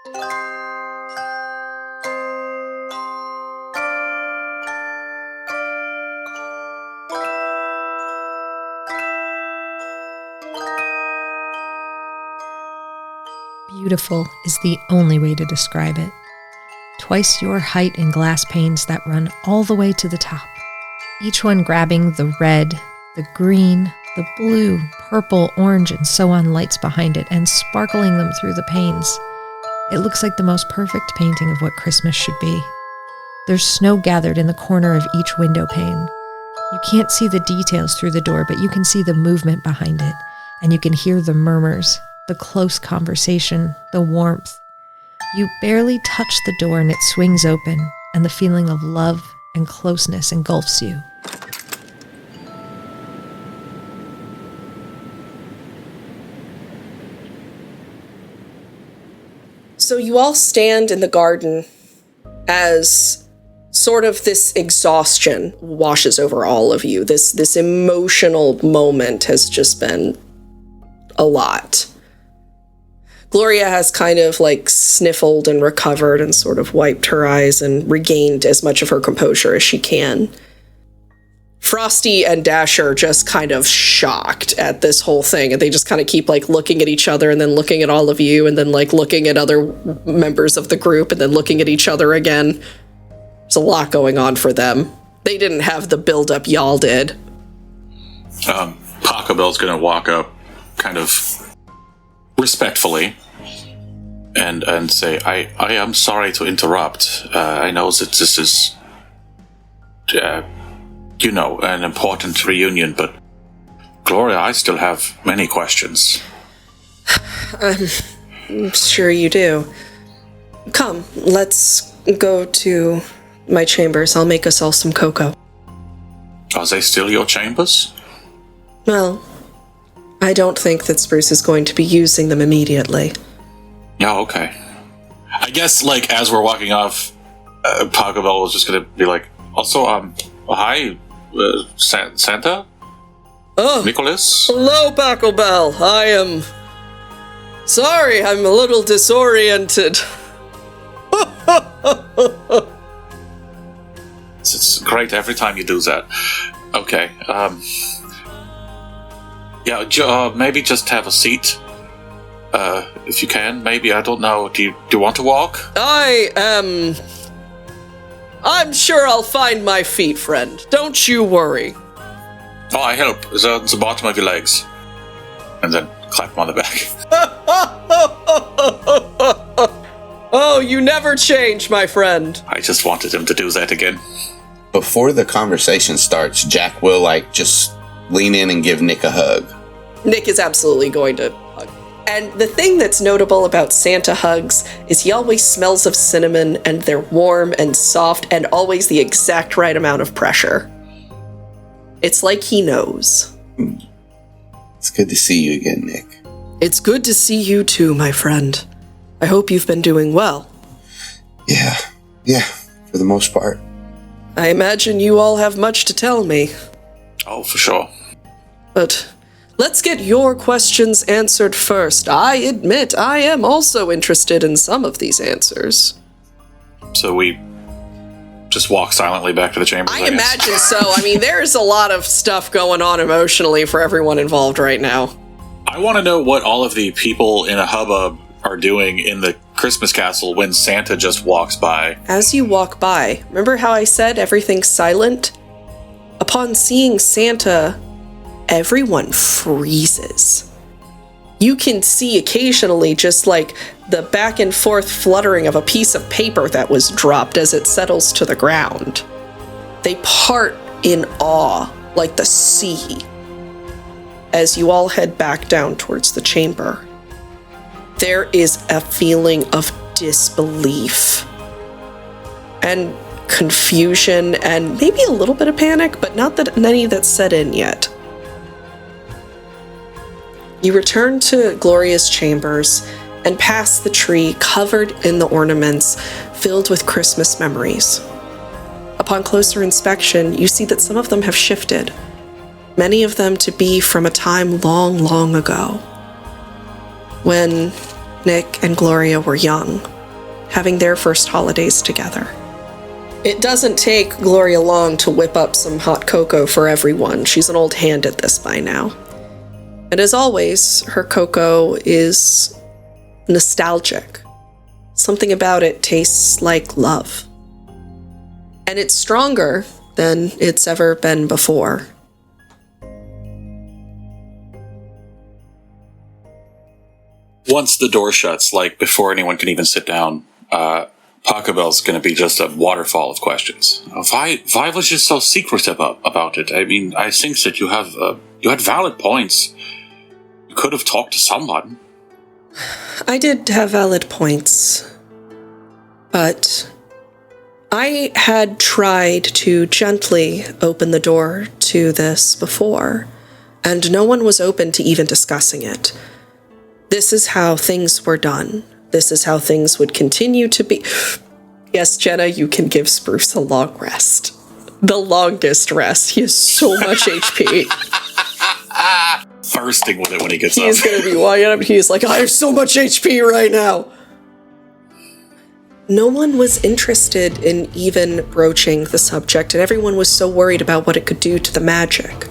Beautiful is the only way to describe it. Twice your height in glass panes that run all the way to the top. Each one grabbing the red, the green, the blue, purple, orange, and so on lights behind it and sparkling them through the panes. It looks like the most perfect painting of what Christmas should be. There's snow gathered in the corner of each window pane. You can't see the details through the door, but you can see the movement behind it, and you can hear the murmurs, the close conversation, the warmth. You barely touch the door and it swings open, and the feeling of love and closeness engulfs you. So you all stand in the garden as sort of this exhaustion washes over all of you. This emotional moment has just been a lot. Gloria has kind of like sniffled and recovered and sort of wiped her eyes and regained as much of her composure as she can. Frosty and Dasher just kind of shocked at this whole thing, and they just kind of keep like looking at each other and then looking at all of you and then like looking at other members of the group and then looking at each other again. There's a lot going on for them. They didn't have the build-up y'all did. Pachelbel's gonna walk up kind of respectfully and say, I am sorry to interrupt. I know that this is, an important reunion, but Gloria, I still have many questions. I'm sure you do. Come, let's go to my chambers. I'll make us all some cocoa. Are they still your chambers? Well, I don't think that Spruce is going to be using them immediately. Yeah, okay. I guess, like, as we're walking off, Pachelbel was just gonna be like, also, hi, Santa? Oh, Nicholas? hello, Pachelbel. I am sorry, I'm a little disoriented. It's great every time you do that. Okay, maybe just have a seat. If you can, maybe, I don't know. Do you want to walk? I'm sure I'll find my feet, friend. Don't you worry. Oh, I help. The bottom of your legs. And then clap him on the back. Oh, you never change, my friend. I just wanted him to do that again. Before the conversation starts, Jack will, just lean in and give Nick a hug. Nick is absolutely going to hug. And the thing that's notable about Santa hugs is he always smells of cinnamon, and they're warm and soft and always the exact right amount of pressure. It's like he knows. It's good to see you again, Nick. It's good to see you too, my friend. I hope you've been doing well. Yeah, for the most part. I imagine you all have much to tell me. Oh, for sure. But let's get your questions answered first. I admit I am also interested in some of these answers. So we just walk silently back to the chambers, I imagine so. I mean, there's a lot of stuff going on emotionally for everyone involved right now. I want to know what all of the people in a hubbub are doing in the Christmas castle when Santa just walks by. As you walk by, remember how I said everything's silent? Upon seeing Santa, everyone freezes. You can see occasionally just like the back and forth fluttering of a piece of paper that was dropped as it settles to the ground. They part in awe, like the sea, as you all head back down towards the chamber. There is a feeling of disbelief and confusion and maybe a little bit of panic, but not that any that's set in yet. You return to Gloria's chambers and pass the tree covered in the ornaments filled with Christmas memories. Upon closer inspection, you see that some of them have shifted, many of them to be from a time long, long ago, when Nick and Gloria were young, having their first holidays together. It doesn't take Gloria long to whip up some hot cocoa for everyone. She's an old hand at this by now. And as always, her cocoa is nostalgic. Something about it tastes like love. And it's stronger than it's ever been before. Once the door shuts, like before anyone can even sit down, Pachelbel's going to be just a waterfall of questions. Why was you so secretive about it? I mean, I think that you had valid points. You could have talked to someone. I did have valid points, but I had tried to gently open the door to this before, and no one was open to even discussing it. This is how things were done. This is how things would continue to be. Yes, Jenna, you can give Spruce a long rest. The longest rest. He has so much HP. Bursting with it when he gets up. He's going to be wired up. He's like, I have so much HP right now. No one was interested in even broaching the subject, and everyone was so worried about what it could do to the magic.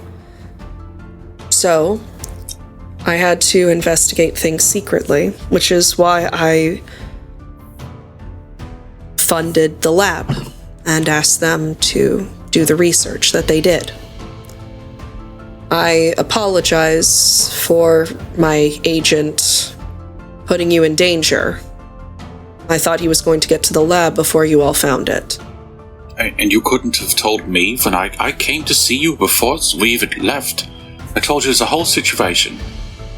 So I had to investigate things secretly, which is why I funded the lab and asked them to do the research that they did. I apologize for my agent putting you in danger. I thought he was going to get to the lab before you all found it. And you couldn't have told me when I came to see you before we even left. I told you the whole situation.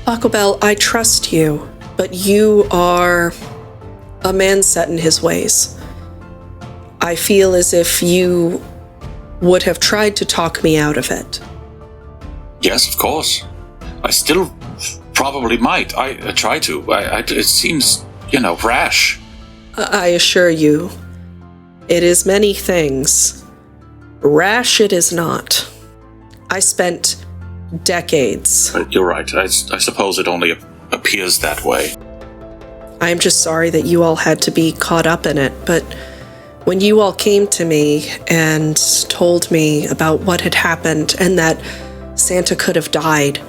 Pachelbel, I trust you, but you are a man set in his ways. I feel as if you would have tried to talk me out of it. Yes, of course. I still probably might. I try to. It seems, rash. I assure you, it is many things. Rash it is not. I spent decades. You're right. I suppose it only appears that way. I am just sorry that you all had to be caught up in it, but when you all came to me and told me about what had happened and that Santa could have died,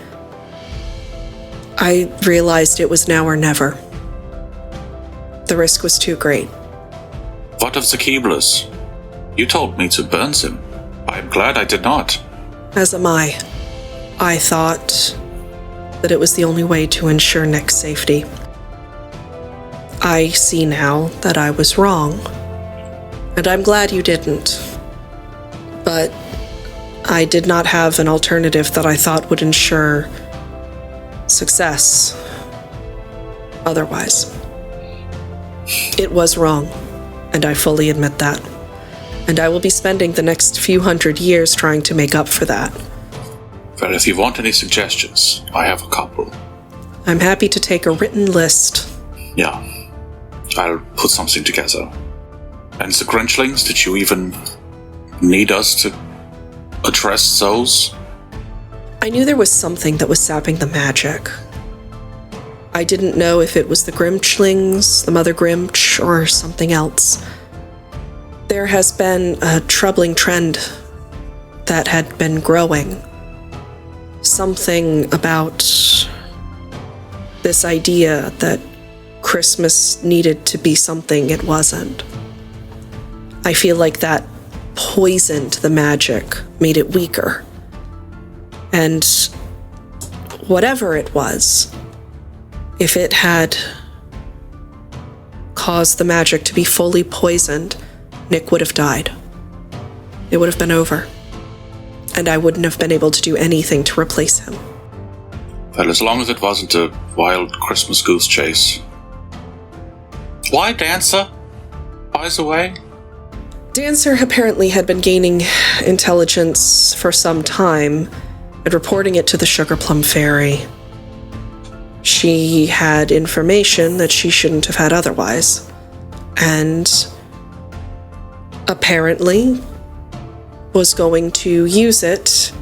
I realized it was now or never. The risk was too great. What of the Keeblers? You told me to burn them. I'm glad I did not. As am I. I thought that it was the only way to ensure Nick's safety. I see now that I was wrong, and I'm glad you didn't. But I did not have an alternative that I thought would ensure success otherwise. It was wrong, and I fully admit that. And I will be spending the next few hundred years trying to make up for that. Well, if you want any suggestions, I have a couple. I'm happy to take a written list. Yeah, I'll put something together. And the Grinchlings, did you even need us to address those? I knew there was something that was sapping the magic. I didn't know if it was the Grinchlings, the Mother Grimch, or something else. There has been a troubling trend that had been growing. Something about this idea that Christmas needed to be something it wasn't. I feel like that poisoned the magic, made it weaker. And whatever it was, if it had caused the magic to be fully poisoned, Nick would have died. It would have been over. And I wouldn't have been able to do anything to replace him. Well, as long as it wasn't a wild Christmas goose chase. Why Dancer, by the way? Dancer apparently had been gaining intelligence for some time and reporting it to the Sugar Plum Fairy. She had information that she shouldn't have had otherwise. And apparently was going to use it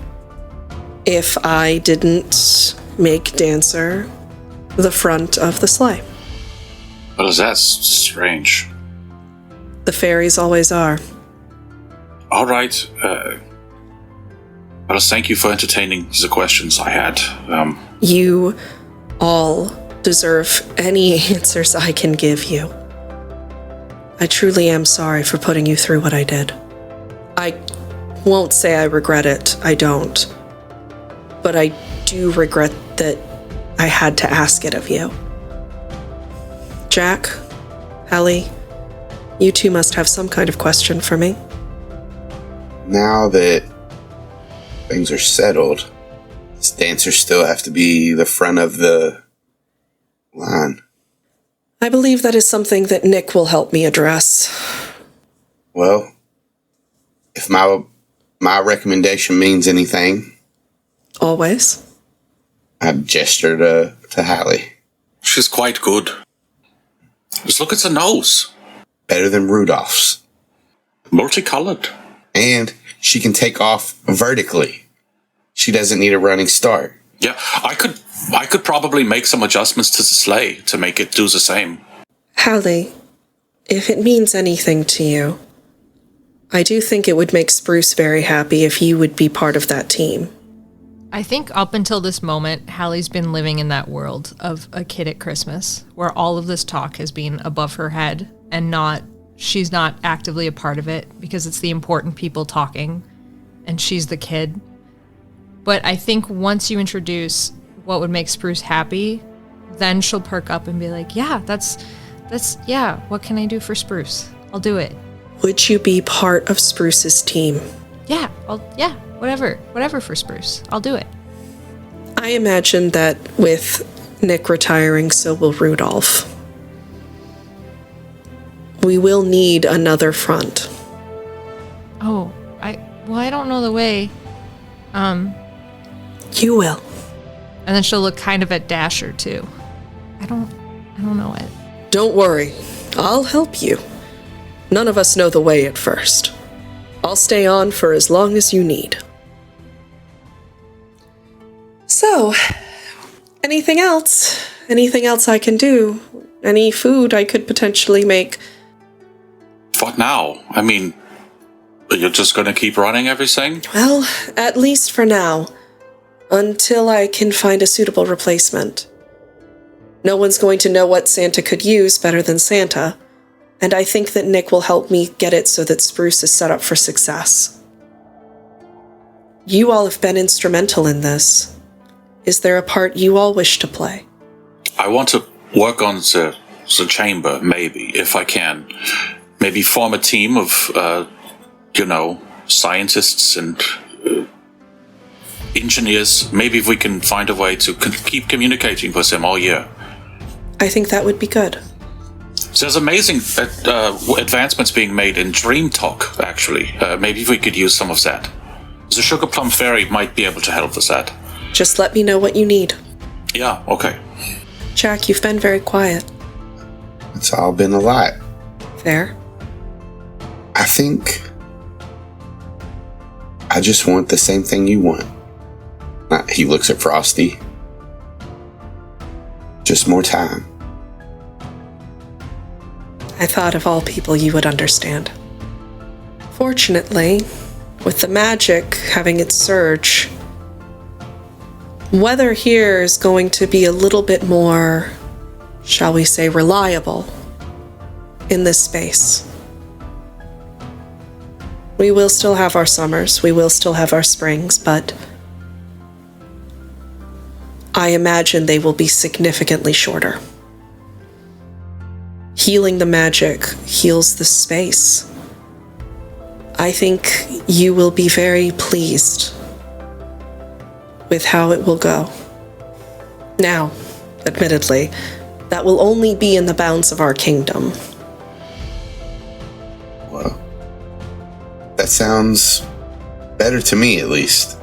if I didn't make Dancer the front of the sleigh. Well, that's strange. The fairies always are. All right. Well, thank you for entertaining the questions I had. You all deserve any answers I can give you. I truly am sorry for putting you through what I did. I won't say I regret it. I don't. But I do regret that I had to ask it of you. Jack, Halley, you two must have some kind of question for me. Now that things are settled, does Dancer still have to be the front of the line? I believe that is something that Nick will help me address. Well, if my recommendation means anything, Always. I gesture to Halley. She's quite good. Just look at the nose. Better than Rudolph's. Multicolored. And she can take off vertically. She doesn't need a running start. Yeah, I could probably make some adjustments to the sleigh to make it do the same. Halley, if it means anything to you, I do think it would make Spruce very happy if you would be part of that team. I think up until this moment, Hallie's been living in that world of a kid at Christmas, where all of this talk has been above her head and she's not actively a part of it because it's the important people talking and she's the kid. But I think once you introduce what would make Spruce happy, then she'll perk up and be like, yeah, yeah, what can I do for Spruce? I'll do it. Would you be part of Spruce's team? Yeah, whatever for Spruce. I'll do it. I imagine that with Nick retiring, so will Rudolph. We will need another front. Oh, I don't know the way. You will. And then she'll look kind of at Dasher too. I don't know it. Don't worry. I'll help you. None of us know the way at first. I'll stay on for as long as you need. So, anything else? Anything else I can do? Any food I could potentially make? What now? I mean, you're just going to keep running everything? Well, at least for now. Until I can find a suitable replacement. No one's going to know what Santa could use better than Santa. And I think that Nick will help me get it so that Spruce is set up for success. You all have been instrumental in this. Is there a part you all wish to play? I want to work on the chamber, maybe, if I can. Maybe form a team of, scientists and engineers. Maybe if we can find a way to keep communicating with them all year. I think that would be good. There's amazing advancements being made in dream talk, actually. Maybe we could use some of that. The Sugar Plum Fairy might be able to help with that. Just let me know what you need. Yeah, okay. Jack, you've been very quiet. It's all been a lot. Fair. I think I just want the same thing you want. He looks at Frosty. Just more time. I thought of all people you would understand. Fortunately, with the magic having its surge, weather here is going to be a little bit more, shall we say, reliable in this space. We will still have our summers, we will still have our springs, but I imagine they will be significantly shorter. Healing the magic heals the space. I think you will be very pleased with how it will go. Now, admittedly, that will only be in the bounds of our kingdom. Well, that sounds better to me, at least.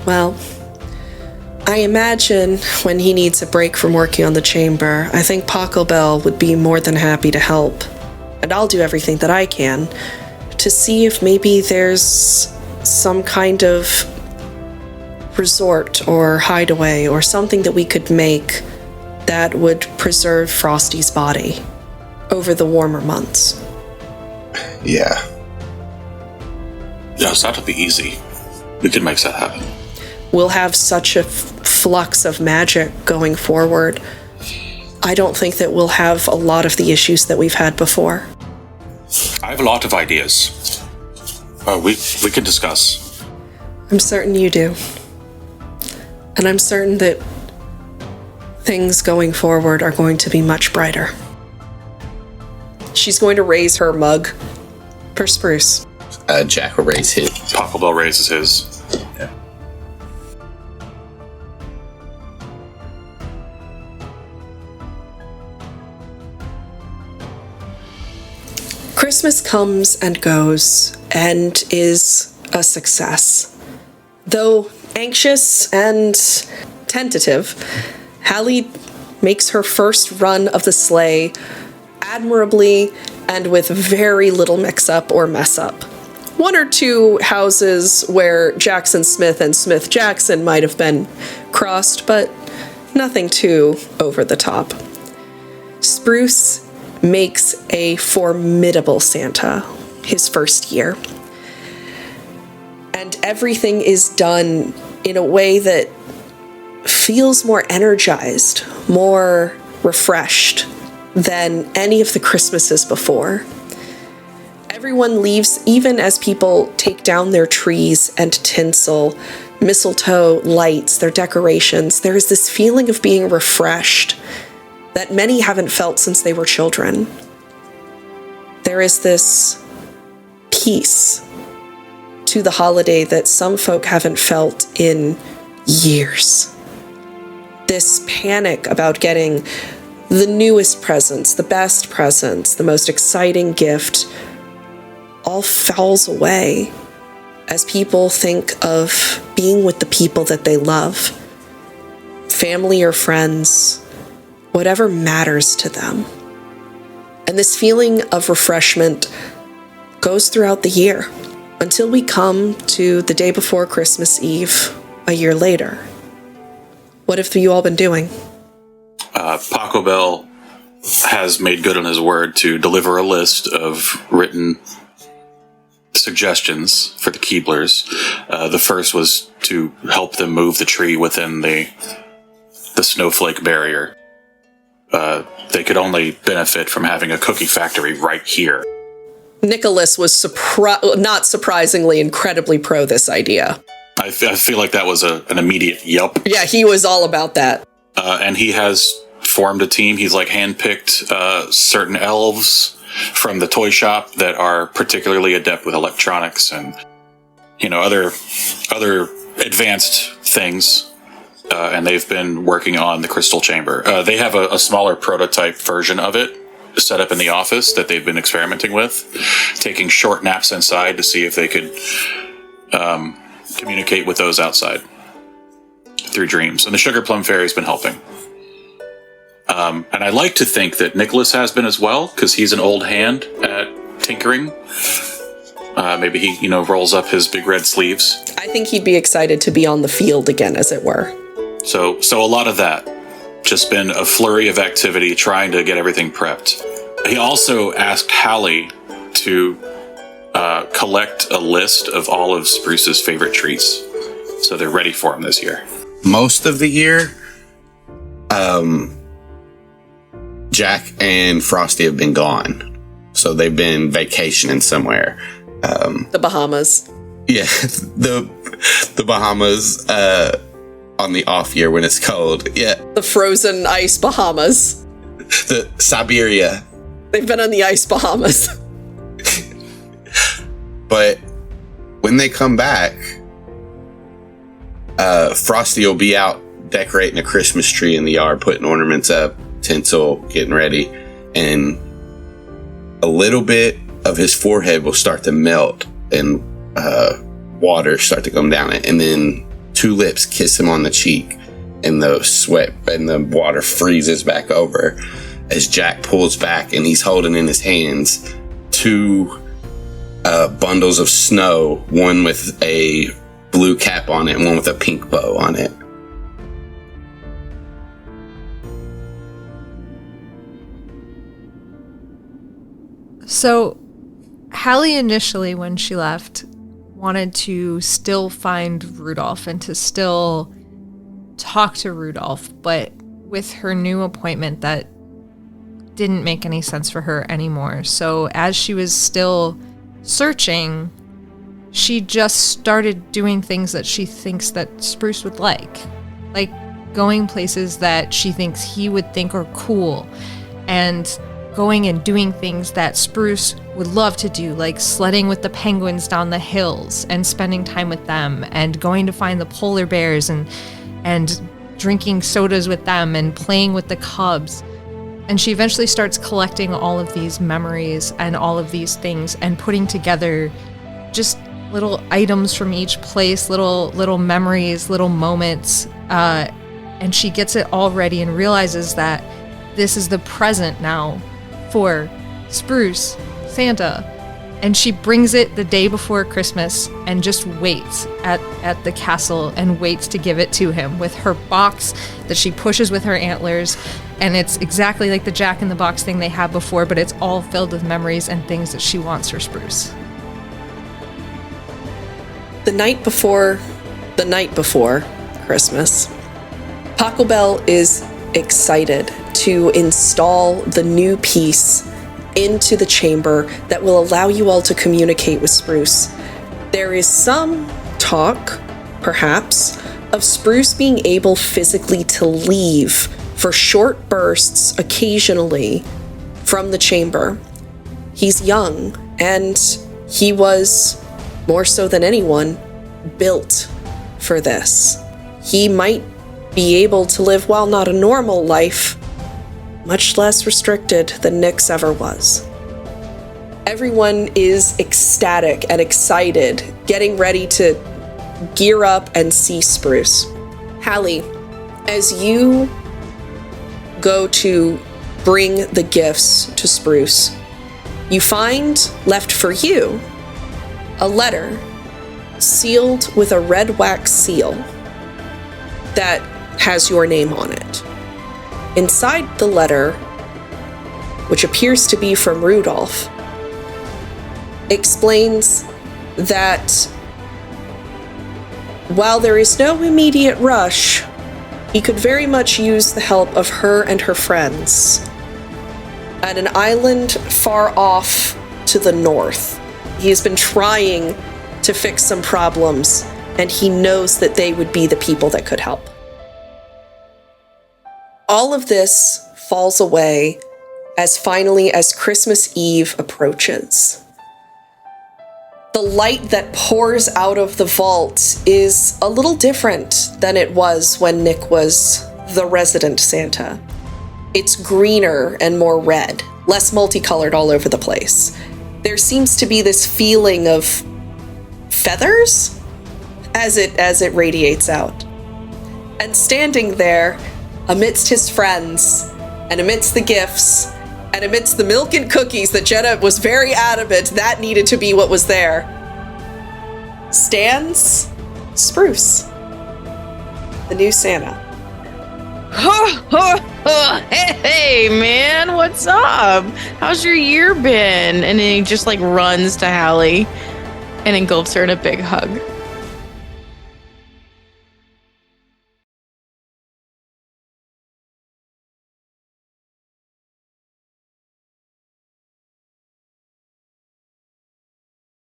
Well, I imagine when he needs a break from working on the chamber, I think Pachelbel would be more than happy to help. And I'll do everything that I can to see if maybe there's some kind of resort or hideaway or something that we could make that would preserve Frosty's body over the warmer months. Yeah. Yes, that'll be easy. We can make that happen. We'll have such a flux of magic going forward. I don't think that we'll have a lot of the issues that we've had before. I have a lot of ideas. We can discuss. I'm certain you do. And I'm certain that things going forward are going to be much brighter. She's going to raise her mug for Spruce. Jack will raise his. Pachelbel raises his. Yeah. Christmas comes and goes and is a success. Though anxious and tentative, Halley makes her first run of the sleigh admirably and with very little mix-up or mess-up. One or two houses where Jackson Smith and Smith Jackson might have been crossed, but nothing too over the top. Spruce makes a formidable Santa his first year. And everything is done in a way that feels more energized, more refreshed than any of the Christmases before. Everyone leaves, even as people take down their trees and tinsel, mistletoe, lights, their decorations. There is this feeling of being refreshed that many haven't felt since they were children. There is this peace to the holiday that some folk haven't felt in years. This panic about getting the newest presents, the best presents, the most exciting gift, all falls away as people think of being with the people that they love, family or friends, whatever matters to them. And this feeling of refreshment goes throughout the year until we come to the day before Christmas Eve a year later. What have you all been doing? Pachelbel has made good on his word to deliver a list of written suggestions for the Keeblers. The first was to help them move the tree within the snowflake barrier. They could only benefit from having a cookie factory right here. Nicholas was not surprisingly incredibly pro this idea. I feel like that was an immediate yup. Yeah, he was all about that. And he has formed a team. He's like handpicked certain elves from the toy shop that are particularly adept with electronics and other advanced things. And they've been working on the crystal chamber. They have a smaller prototype version of it set up in the office that they've been experimenting with, taking short naps inside to see if they could communicate with those outside through dreams. And the Sugar Plum Fairy's been helping. And I like to think that Nicholas has been as well, because he's an old hand at tinkering. Maybe he, rolls up his big red sleeves. I think he'd be excited to be on the field again, as it were. So a lot of that. Just been a flurry of activity trying to get everything prepped. He also asked Halley to collect a list of all of Spruce's favorite treats, so they're ready for him this year. Most of the year, Jack and Frosty have been gone, so they've been vacationing somewhere. The Bahamas. Yeah, the Bahamas. On the off year when it's cold. Yeah. The frozen ice Bahamas. The Siberia. They've been on the ice Bahamas. But when they come back, Frosty will be out decorating a Christmas tree in the yard, putting ornaments up, tinsel, getting ready. And a little bit of his forehead will start to melt and water start to come down it. And then two lips kiss him on the cheek, and the sweat and the water freezes back over as Jack pulls back, and he's holding in his hands two bundles of snow, one with a blue cap on it and one with a pink bow on it. So, Halley initially, when she left, wanted to still find Rudolph and to still talk to Rudolph, but with her new appointment, that didn't make any sense for her anymore. So, as she was still searching, she just started doing things that she thinks that Spruce would like going places that she thinks he would think are cool, and going and doing things that Spruce would love to do, like sledding with the penguins down the hills and spending time with them, and going to find the polar bears and drinking sodas with them and playing with the cubs. And she eventually starts collecting all of these memories and all of these things and putting together just little items from each place, little memories, little moments, and she gets it all ready and realizes that this is the present now for Spruce, Santa, and she brings it the day before Christmas and just waits at the castle and waits to give it to him with her box that she pushes with her antlers, and it's exactly like the Jack-in-the-Box thing they had before, but it's all filled with memories and things that she wants for Spruce. The night before Christmas, Pachelbel is excited to install the new piece into the chamber that will allow you all to communicate with Spruce. There is some talk, perhaps, of Spruce being able physically to leave for short bursts occasionally from the chamber. He's young, and he was, more so than anyone, built for this. He might be able to live, while not a normal life, much less restricted than Nick's ever was. Everyone is ecstatic and excited, getting ready to gear up and see Spruce. Halley, as you go to bring the gifts to Spruce, you find, left for you, a letter sealed with a red wax seal that has your name on it. Inside the letter, which appears to be from Rudolph, explains that while there is no immediate rush, he could very much use the help of her and her friends at an island far off to the north. He has been trying to fix some problems, and he knows that they would be the people that could help. All of this falls away as Christmas Eve approaches. The light that pours out of the vault is a little different than it was when Nick was the resident Santa. It's greener and more red, less multicolored all over the place. There seems to be this feeling of feathers as it radiates out. And standing there, amidst his friends, and amidst the gifts, and amidst the milk and cookies that Jenna was very adamant that needed to be what was there, stands Spruce, the new Santa. Hey man, what's up? How's your year been? And then he just runs to Halley and engulfs her in a big hug.